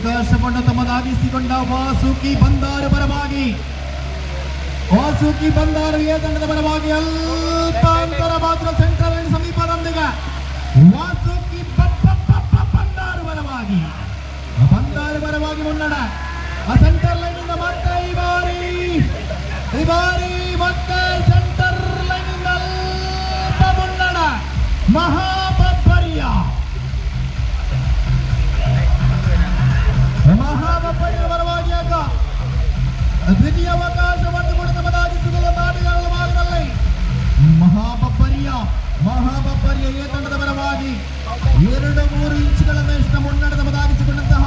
ಅವಕಾಶವನ್ನು ತಮ್ಮದಾಗಿಸಿಕೊಂಡ ವಾಸುಕಿ ಬಂದಾರು ಪರವಾಗಿ ವಾಸುಕಿ ಬಂದಾರು ಎ ತಂಡದ ಪರವಾಗಿ ಅಲ್ಪ ಅಂತರ ಮಾತ್ರ ಸೆಂಟರ್ ಲೈನ್ ಸಮೀಪದೊಂದಿಗೆ ವಾಸುಕಿ ಬಂದಾರು ಪರವಾಗಿ ಮುನ್ನಡ ಆ ಸೆಂಟರ್ ಲೈನ್ ಇಂದ ಮತ್ತೆ ಈ ಬಾರಿ ಮತ್ತೆ ಸೆಂಟರ್ ಲೈನ್ ಇಂದ ಅಲ್ಪ ಮುನ್ನಡ ಮಹಾಬಬ್ಬರಿಯ ಪರವಾಗಿ ಆಗ ದ್ವಿತೀಯ ಅವಕಾಶವನ್ನು ಕೂಡ ತಮ್ಮದಾಗಿಸಿಕೊಳ್ಳುವ ನಾಟಗಾರರ ಭಾಗದಲ್ಲಿ ಮಹಾಬಬ್ಬರಿಯ ಎ ತಂಡದ ಪರವಾಗಿ 2-3 ಇಂಚುಗಳ ಮೇಷ್ನ ಮುನ್ನಡೆ ತಮ್ಮದಾಗಿಸಿಕೊಂಡಂತಹ